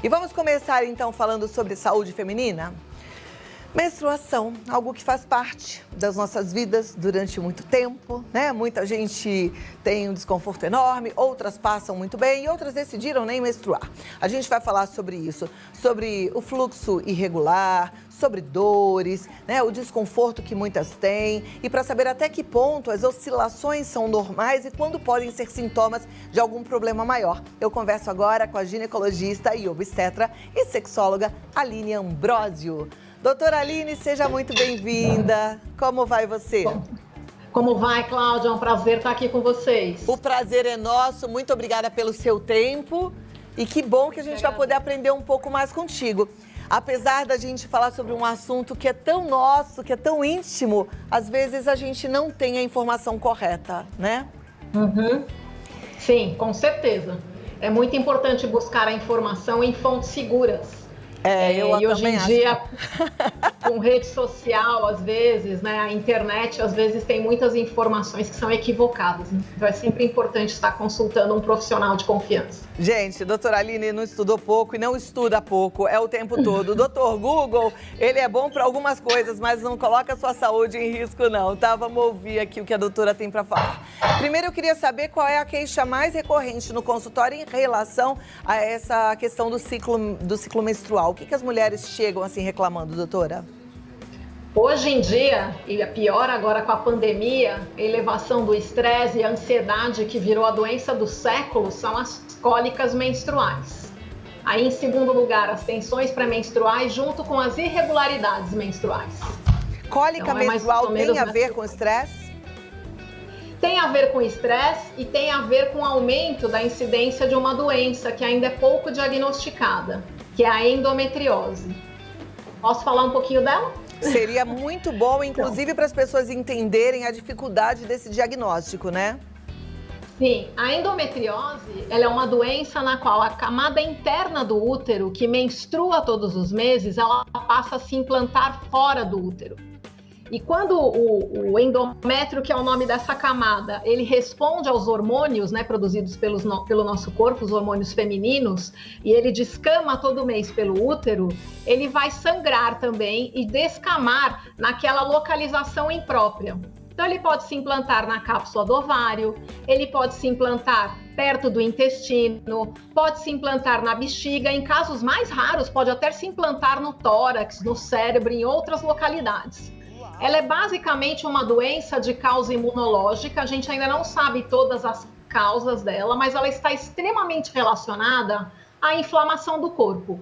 E vamos começar então falando sobre saúde feminina? Menstruação, algo que faz parte das nossas vidas durante muito tempo, né? Muita gente tem um desconforto enorme, outras passam muito bem e outras decidiram nem menstruar. A gente vai falar sobre isso, sobre o fluxo irregular, sobre dores, né? O desconforto que muitas têm e para saber até que ponto as oscilações são normais e quando podem ser sintomas de algum problema maior. Eu converso agora com a ginecologista e obstetra e sexóloga Aline Ambrosio. Doutora Aline, seja muito bem-vinda. Como vai você? Como vai, Cláudia? É um prazer estar aqui com vocês. O prazer é nosso. Muito obrigada pelo seu tempo. E que bom que a gente vai poder aprender um pouco mais contigo. Apesar da gente falar sobre um assunto que é tão nosso, que é tão íntimo, às vezes a gente não tem a informação correta, né? Sim, com certeza. É muito importante buscar a informação em fontes seguras. Eu e hoje também em dia, com rede social, às vezes, né, a internet, às vezes tem muitas informações que são equivocadas. Então é sempre importante estar consultando um profissional de confiança. Gente, doutora Aline não estudou pouco e não estuda pouco, é o tempo todo. O doutor Google, ele é bom para algumas coisas, mas não coloca a sua saúde em risco não, tá? Vamos ouvir aqui o que a doutora tem para falar. Primeiro eu queria saber qual é a queixa mais recorrente no consultório em relação a essa questão do ciclo menstrual. O que as mulheres chegam assim reclamando, doutora? Hoje em dia, e é pior agora com a pandemia, a elevação do estresse e a ansiedade que virou a doença do século são as cólicas menstruais. Aí, em segundo lugar, as tensões pré-menstruais junto com as irregularidades menstruais. Cólica menstrual tem a ver com estresse? Tem a ver com estresse e tem a ver com o aumento da incidência de uma doença que ainda é pouco diagnosticada, que é a endometriose. Posso falar um pouquinho dela? Seria muito bom, inclusive para as pessoas entenderem a dificuldade desse diagnóstico, né? Sim, a endometriose, ela é uma doença na qual a camada interna do útero, que menstrua todos os meses, ela passa a se implantar fora do útero. E quando o endométrio, que é o nome dessa camada, ele responde aos hormônios, né, produzidos pelo nosso corpo, os hormônios femininos, e ele descama todo mês pelo útero, ele vai sangrar também e descamar naquela localização imprópria. Então ele pode se implantar na cápsula do ovário, ele pode se implantar perto do intestino, pode se implantar na bexiga, em casos mais raros pode até se implantar no tórax, no cérebro, em outras localidades. Ela é basicamente uma doença de causa imunológica, a gente ainda não sabe todas as causas dela, mas ela está extremamente relacionada à inflamação do corpo.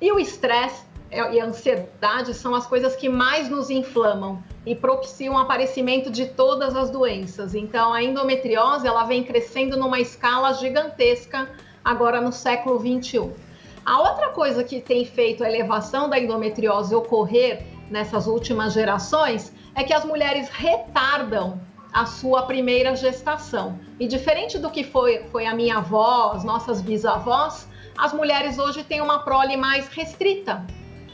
E o estresse e a ansiedade são as coisas que mais nos inflamam e propiciam o aparecimento de todas as doenças. Então, a endometriose ela vem crescendo numa escala gigantesca agora no século XXI. A outra coisa que tem feito a elevação da endometriose ocorrer nessas últimas gerações é que as mulheres retardam a sua primeira gestação. E diferente do que foi a minha avó, as nossas bisavós, as mulheres hoje têm uma prole mais restrita.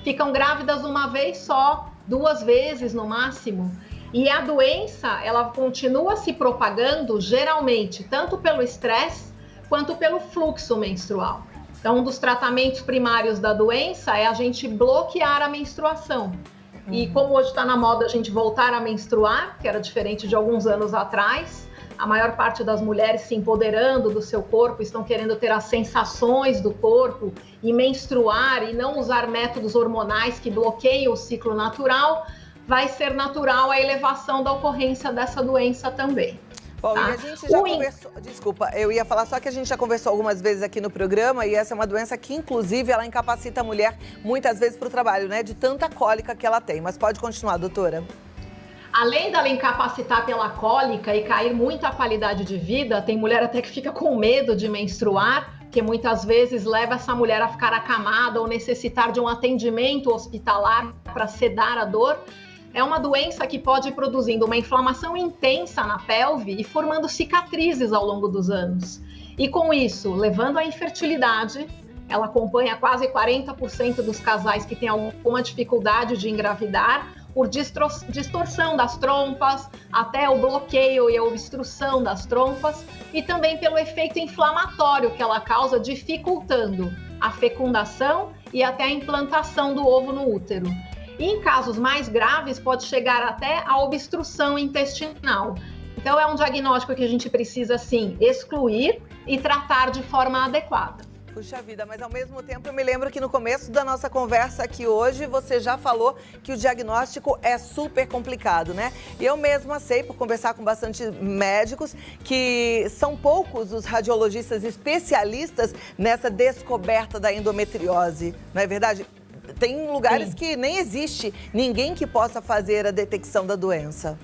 Ficam grávidas uma vez só, 2 vezes no máximo. E a doença, ela continua se propagando geralmente tanto pelo estresse quanto pelo fluxo menstrual. Então, um dos tratamentos primários da doença é a gente bloquear a menstruação. E como hoje está na moda a gente voltar a menstruar, que era diferente de alguns anos atrás, a maior parte das mulheres se empoderando do seu corpo, estão querendo ter as sensações do corpo e menstruar e não usar métodos hormonais que bloqueiam o ciclo natural, vai ser natural a elevação da ocorrência dessa doença também. Bom, tá? E a gente já conversou, desculpa, eu ia falar só que a gente já conversou algumas vezes aqui no programa e essa é uma doença que, inclusive, ela incapacita a mulher muitas vezes para o trabalho, né? De tanta cólica que ela tem. Mas pode continuar, doutora. Além dela incapacitar pela cólica e cair muito a qualidade de vida, tem mulher até que fica com medo de menstruar, que muitas vezes leva essa mulher a ficar acamada ou necessitar de um atendimento hospitalar para sedar a dor. É uma doença que pode ir produzindo uma inflamação intensa na pelve e formando cicatrizes ao longo dos anos. E com isso, levando à infertilidade, ela acompanha quase 40% dos casais que têm alguma dificuldade de engravidar, por distorção das trompas, até o bloqueio e a obstrução das trompas, e também pelo efeito inflamatório que ela causa, dificultando a fecundação e até a implantação do ovo no útero. E em casos mais graves, pode chegar até a obstrução intestinal. Então, é um diagnóstico que a gente precisa, sim, excluir e tratar de forma adequada. Puxa vida, mas ao mesmo tempo eu me lembro que no começo da nossa conversa aqui hoje, você já falou que o diagnóstico é super complicado, né? E eu mesma sei, por conversar com bastante médicos, que são poucos os radiologistas especialistas nessa descoberta da endometriose, não é verdade? Tem lugares Sim. que nem existe ninguém que possa fazer a detecção da doença.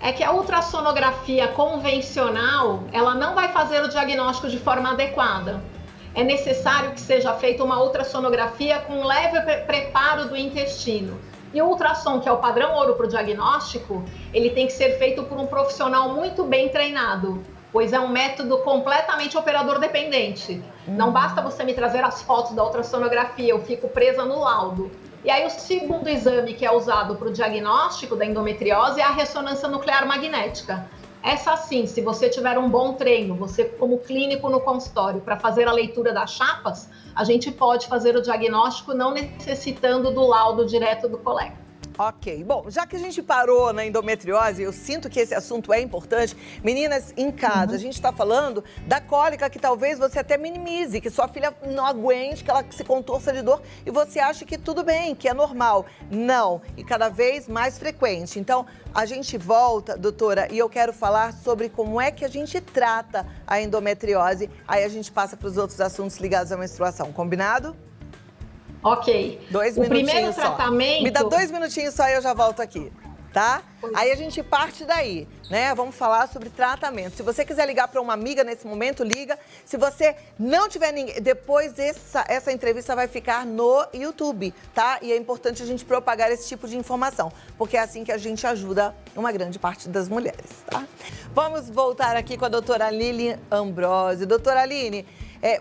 É que a ultrassonografia convencional, ela não vai fazer o diagnóstico de forma adequada. É necessário que seja feita uma ultrassonografia com leve preparo do intestino. E o ultrassom, que é o padrão ouro para o diagnóstico, ele tem que ser feito por um profissional muito bem treinado, pois é um método completamente operador dependente. Não basta você me trazer as fotos da ultrassonografia, eu fico presa no laudo. E aí o segundo exame que é usado para o diagnóstico da endometriose é a ressonância nuclear magnética. Essa sim, se você tiver um bom treino, você como clínico no consultório, para fazer a leitura das chapas, a gente pode fazer o diagnóstico não necessitando do laudo direto do colega. Ok, bom, já que a gente parou na endometriose, eu sinto que esse assunto é importante. Meninas, em casa, a gente está falando da cólica que talvez você até minimize, que sua filha não aguente, que ela se contorça de dor e você acha que tudo bem, que é normal. Não, e cada vez mais frequente. Então, a gente volta, doutora, e eu quero falar sobre como é que a gente trata a endometriose. Aí a gente passa para os outros assuntos ligados à menstruação, combinado? Ok. 2 o minutinhos primeiro só. tratamento... Me dá 2 minutinhos só e eu já volto aqui, tá? Aí a gente parte daí, né? Vamos falar sobre tratamento. Se você quiser ligar para uma amiga nesse momento, liga. Se você não tiver ninguém... Depois essa entrevista vai ficar no YouTube, tá? E é importante a gente propagar esse tipo de informação, porque é assim que a gente ajuda uma grande parte das mulheres, tá? Vamos voltar aqui com a doutora Aline Ambrosio. Doutora Aline...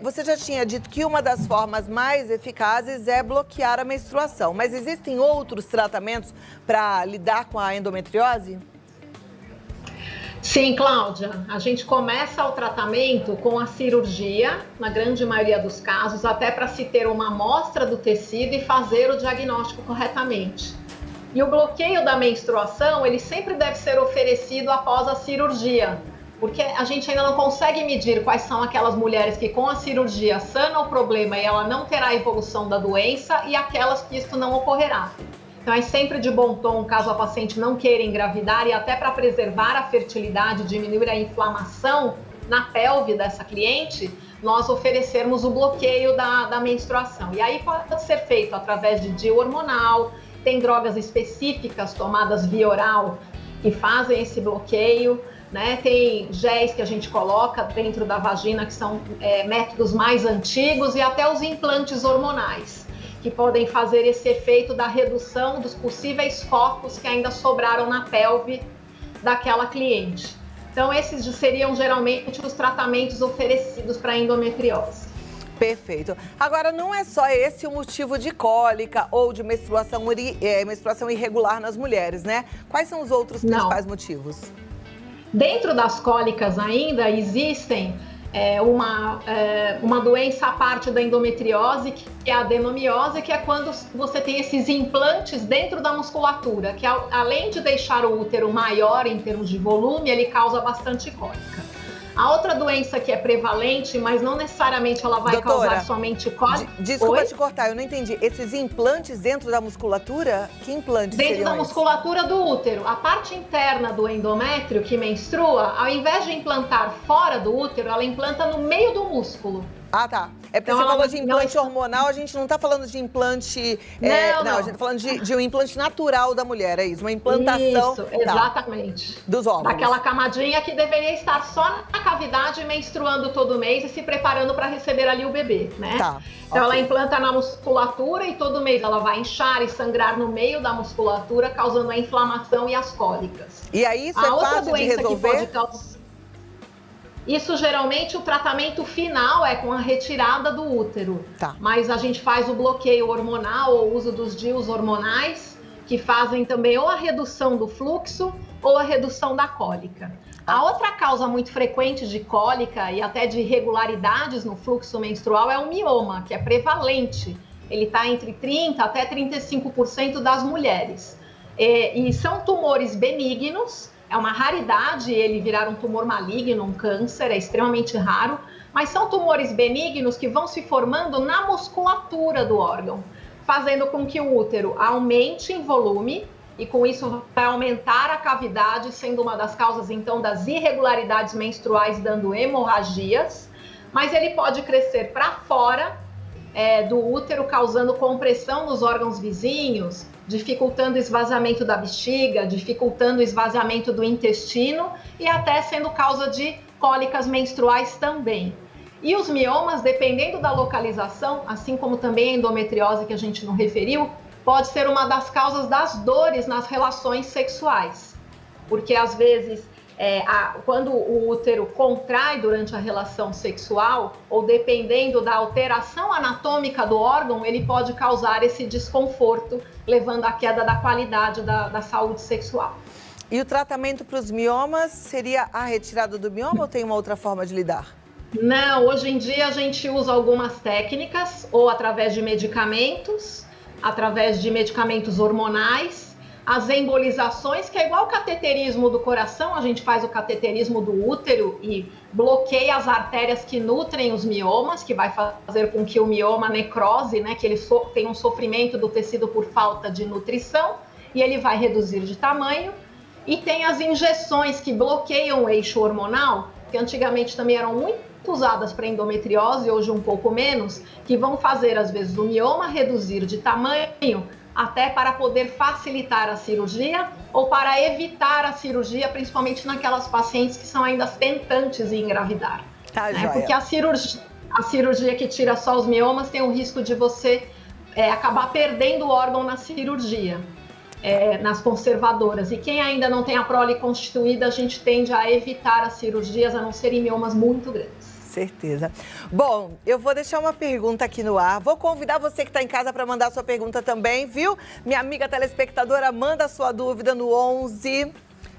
você já tinha dito que uma das formas mais eficazes é bloquear a menstruação, mas existem outros tratamentos para lidar com a endometriose? Sim, Cláudia. A gente começa o tratamento com a cirurgia, na grande maioria dos casos, até para se ter uma amostra do tecido e fazer o diagnóstico corretamente. E o bloqueio da menstruação, ele sempre deve ser oferecido após a cirurgia, porque a gente ainda não consegue medir quais são aquelas mulheres que com a cirurgia sanam o problema e ela não terá evolução da doença e aquelas que isso não ocorrerá. Então é sempre de bom tom, caso a paciente não queira engravidar e até para preservar a fertilidade, diminuir a inflamação na pelve dessa cliente, nós oferecermos o bloqueio da menstruação. E aí pode ser feito através de DIU hormonal, tem drogas específicas tomadas via oral que fazem esse bloqueio, né? Tem géis que a gente coloca dentro da vagina, que são métodos mais antigos, e até os implantes hormonais, que podem fazer esse efeito da redução dos possíveis focos que ainda sobraram na pelve daquela cliente. Então, esses seriam geralmente os tratamentos oferecidos para endometriose. Perfeito. Agora, não é só esse o motivo de cólica ou de menstruação irregular nas mulheres, né? Quais são os outros principais motivos? Dentro das cólicas ainda existem uma doença à parte da endometriose, que é a adenomiose, que é quando você tem esses implantes dentro da musculatura, que além de deixar o útero maior em termos de volume, ele causa bastante cólica. A outra doença que é prevalente, mas não necessariamente ela vai causar somente cólica... Desculpa te cortar, eu não entendi. Esses implantes dentro da musculatura? Que implantes seriam Dentro da musculatura do útero. A parte interna do endométrio que menstrua, ao invés de implantar fora do útero, ela implanta no meio do músculo. Ah, tá. É porque você falou de implante hormonal, a gente não tá falando de implante... Não, a gente tá falando de um implante natural da mulher, é isso? Uma implantação... Isso, exatamente. Dos óvulos. Daquela camadinha que deveria estar só na cavidade, menstruando todo mês e se preparando para receber ali o bebê, né? Tá. Então ela implanta na musculatura e todo mês ela vai inchar e sangrar no meio da musculatura, causando a inflamação e as cólicas. E aí isso é fácil de resolver? Isso geralmente o tratamento final é com a retirada do útero, tá. Mas a gente faz o bloqueio hormonal ou o uso dos DIUs hormonais, que fazem também ou a redução do fluxo ou a redução da cólica. A outra causa muito frequente de cólica e até de irregularidades no fluxo menstrual é o mioma, que é prevalente. Ele está entre 30% até 35% das mulheres. E são tumores benignos, é uma raridade ele virar um tumor maligno, um câncer, é extremamente raro, mas são tumores benignos que vão se formando na musculatura do órgão, fazendo com que o útero aumente em volume e com isso vai aumentar a cavidade, sendo uma das causas então das irregularidades menstruais, dando hemorragias, mas ele pode crescer para fora do útero, causando compressão nos órgãos vizinhos, dificultando o esvaziamento da bexiga, dificultando o esvaziamento do intestino e até sendo causa de cólicas menstruais também. E os miomas, dependendo da localização, assim como também a endometriose que a gente não referiu, pode ser uma das causas das dores nas relações sexuais. Porque às vezes, quando o útero contrai durante a relação sexual, ou dependendo da alteração anatômica do órgão, ele pode causar esse desconforto, levando à queda da qualidade da saúde sexual. E o tratamento para os miomas seria a retirada do mioma ou tem uma outra forma de lidar? Não, hoje em dia a gente usa algumas técnicas, ou através de medicamentos hormonais, as embolizações, que é igual o cateterismo do coração, a gente faz o cateterismo do útero e bloqueia as artérias que nutrem os miomas, que vai fazer com que o mioma necrose, né, que ele tenha um sofrimento do tecido por falta de nutrição, e ele vai reduzir de tamanho. E tem as injeções que bloqueiam o eixo hormonal, que antigamente também eram muito usadas para endometriose, hoje um pouco menos, que vão fazer às vezes o mioma reduzir de tamanho, até para poder facilitar a cirurgia ou para evitar a cirurgia, principalmente naquelas pacientes que são ainda tentantes em engravidar. Porque a cirurgia que tira só os miomas tem o risco de você acabar perdendo o órgão na cirurgia, nas conservadoras. E quem ainda não tem a prole constituída, a gente tende a evitar as cirurgias, a não serem miomas muito grandes. Certeza. Bom, eu vou deixar uma pergunta aqui no ar. Vou convidar você que está em casa para mandar sua pergunta também, viu? Minha amiga telespectadora, manda sua dúvida no 11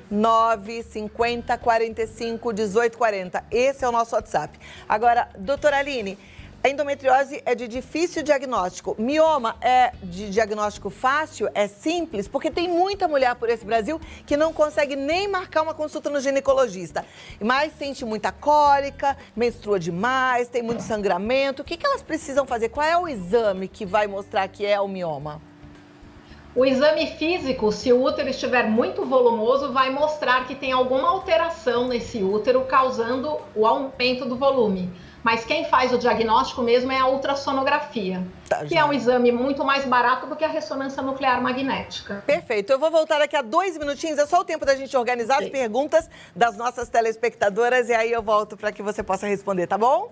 950 45 18 40. Esse é o nosso WhatsApp. Agora, doutora Aline, a endometriose é de difícil diagnóstico. Mioma é de diagnóstico fácil, é simples, porque tem muita mulher por esse Brasil que não consegue nem marcar uma consulta no ginecologista. Mas sente muita cólica, menstrua demais, tem muito sangramento. O que elas precisam fazer? Qual é o exame que vai mostrar que é o mioma? O exame físico, se o útero estiver muito volumoso, vai mostrar que tem alguma alteração nesse útero, causando o aumento do volume. Mas quem faz o diagnóstico mesmo é a ultrassonografia, que é um exame muito mais barato do que a ressonância nuclear magnética. Perfeito. Eu vou voltar daqui a 2 minutinhos, é só o tempo da gente organizar as perguntas das nossas telespectadoras e aí eu volto para que você possa responder, tá bom?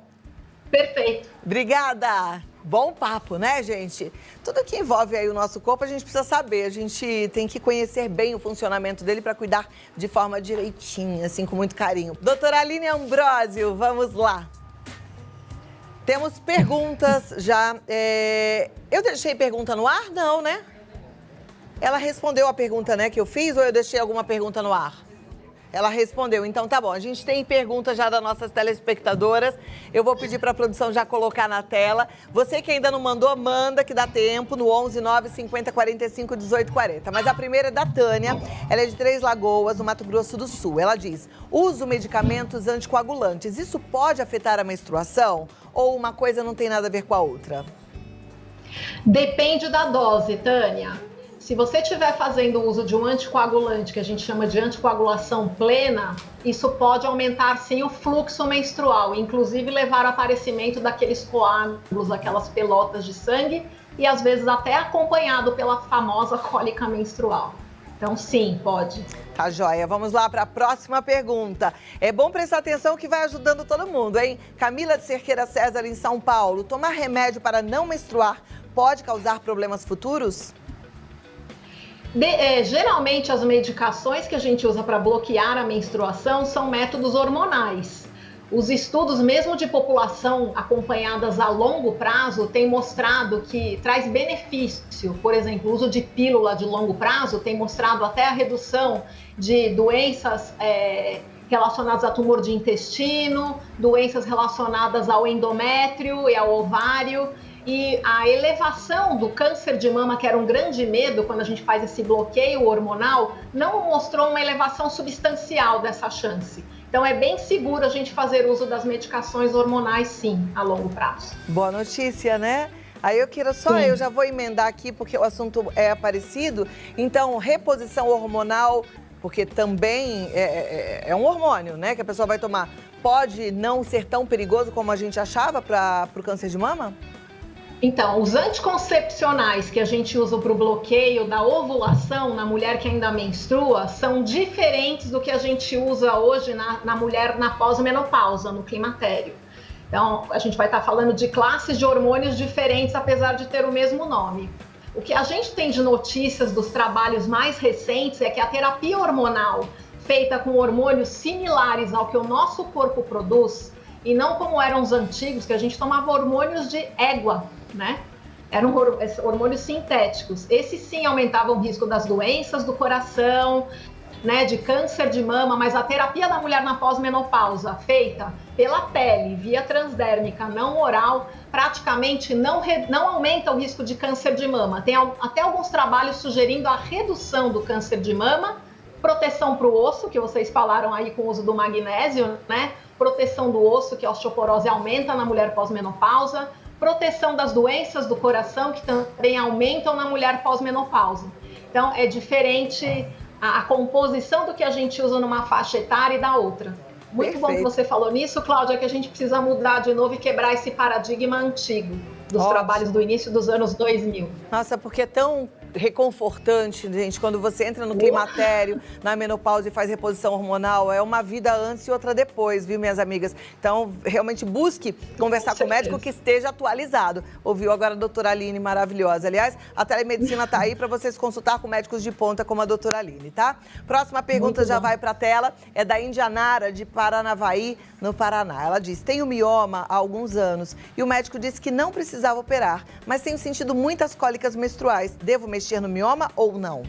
Perfeito. Obrigada. Bom papo, né, gente? Tudo que envolve aí o nosso corpo, a gente precisa saber. A gente tem que conhecer bem o funcionamento dele para cuidar de forma direitinha, assim, com muito carinho. Doutora Aline Ambrosio, vamos lá. Temos perguntas já. Eu deixei pergunta no ar? Não, né? Ela respondeu a pergunta, né, que eu fiz, ou eu deixei alguma pergunta no ar? Ela respondeu, então tá bom. A gente tem perguntas já das nossas telespectadoras. Eu vou pedir para a produção já colocar na tela. Você que ainda não mandou, manda que dá tempo no 11 950 45 18 40. Mas a primeira é da Tânia. Ela é de Três Lagoas, no Mato Grosso do Sul. Ela diz: uso medicamentos anticoagulantes. Isso pode afetar a menstruação? Ou uma coisa não tem nada a ver com a outra? Depende da dose, Tânia. Se você estiver fazendo uso de um anticoagulante, que a gente chama de anticoagulação plena, isso pode aumentar sim o fluxo menstrual, inclusive levar ao aparecimento daqueles coágulos, aquelas pelotas de sangue, e às vezes até acompanhado pela famosa cólica menstrual. Então sim, pode. Tá joia. Vamos lá para a próxima pergunta. É bom prestar atenção que vai ajudando todo mundo, hein? Camila de Cerqueira César, em São Paulo. Tomar remédio para não menstruar pode causar problemas futuros? Geralmente as medicações que a gente usa para bloquear a menstruação são métodos hormonais. Os estudos mesmo de população acompanhadas a longo prazo têm mostrado que traz benefício. Por exemplo, o uso de pílula de longo prazo tem mostrado até a redução de doenças relacionadas a tumor de intestino, doenças relacionadas ao endométrio e ao ovário. E a elevação do câncer de mama, que era um grande medo quando a gente faz esse bloqueio hormonal, não mostrou uma elevação substancial dessa chance. Então é bem seguro a gente fazer uso das medicações hormonais, sim, a longo prazo. Boa notícia, né? Aí eu já vou emendar aqui porque o assunto é parecido. Então, reposição hormonal, porque também é um hormônio, né, que a pessoa vai tomar, pode não ser tão perigoso como a gente achava para o câncer de mama? Então, os anticoncepcionais que a gente usa para o bloqueio da ovulação na mulher que ainda menstrua são diferentes do que a gente usa hoje na mulher na pós-menopausa, no climatério. Então, a gente vai estar falando de classes de hormônios diferentes, apesar de ter o mesmo nome. O que a gente tem de notícias dos trabalhos mais recentes é que a terapia hormonal feita com hormônios similares ao que o nosso corpo produz, e não como eram os antigos, que a gente tomava hormônios de égua, né? Eram hormônios sintéticos. Esses sim aumentavam o risco das doenças do coração, né, de câncer de mama, mas a terapia da mulher na pós-menopausa, feita pela pele, via transdérmica, não oral, praticamente não aumenta o risco de câncer de mama. Tem até alguns trabalhos sugerindo a redução do câncer de mama, proteção para o osso, que vocês falaram aí com o uso do magnésio, né? Proteção do osso, que a osteoporose aumenta na mulher pós-menopausa, proteção das doenças do coração, que também aumentam na mulher pós-menopausa. Então, é diferente a composição do que a gente usa numa faixa etária e da outra. Muito Perfeito. bom que você falou nisso, Cláudia, que a gente precisa mudar de novo e quebrar esse paradigma antigo dos trabalhos do início dos anos 2000. Nossa, porque é tão reconfortante, gente, quando você entra no climatério, na menopausa e faz reposição hormonal, é uma vida antes e outra depois, viu, minhas amigas? Então, realmente busque conversar com o médico que esteja atualizado. Ouviu agora a doutora Aline, maravilhosa. Aliás, a telemedicina tá aí para vocês consultar com médicos de ponta como a doutora Aline, tá? Próxima pergunta já vai para a tela, é da Indianara, de Paranavaí, no Paraná. Ela diz, tenho mioma há alguns anos e o médico disse que não precisava operar, mas tenho sentido muitas cólicas menstruais. Devo mexer no mioma ou não?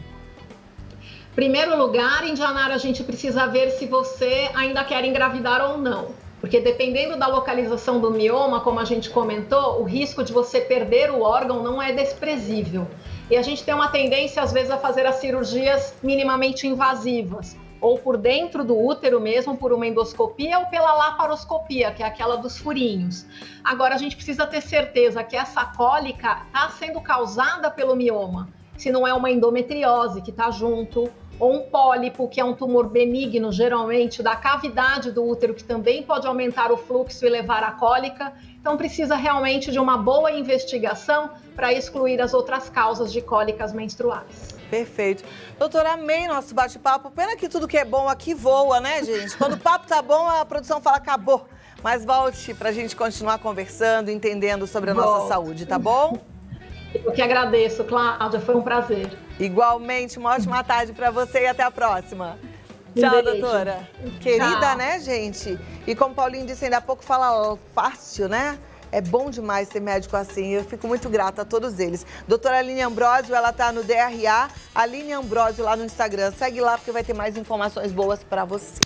Primeiro lugar, Indianara, a gente precisa ver se você ainda quer engravidar ou não. Porque dependendo da localização do mioma, como a gente comentou, o risco de você perder o órgão não é desprezível. E a gente tem uma tendência, às vezes, a fazer as cirurgias minimamente invasivas, ou por dentro do útero mesmo, por uma endoscopia, ou pela laparoscopia, que é aquela dos furinhos. Agora, a gente precisa ter certeza que essa cólica está sendo causada pelo mioma, se não é uma endometriose que está junto, ou um pólipo, que é um tumor benigno, geralmente, da cavidade do útero, que também pode aumentar o fluxo e levar à cólica. Então, precisa realmente de uma boa investigação para excluir as outras causas de cólicas menstruais. Perfeito. Doutora, amei nosso bate-papo. Pena que tudo que é bom aqui voa, né, gente? Quando o papo tá bom, a produção fala acabou. Mas volte pra gente continuar conversando, entendendo sobre a nossa saúde, tá bom? Eu que agradeço, Cláudia. Foi um prazer. Igualmente, uma ótima tarde pra você e até a próxima. Tchau, doutora. Querida, Tchau. né, gente? E como o Paulinho disse ainda há pouco, fala fácil, né? É bom demais ter médico assim, eu fico muito grata a todos eles. Doutora Aline Ambrosio, ela tá no DRA, Aline Ambrosio lá no Instagram. Segue lá porque vai ter mais informações boas pra você.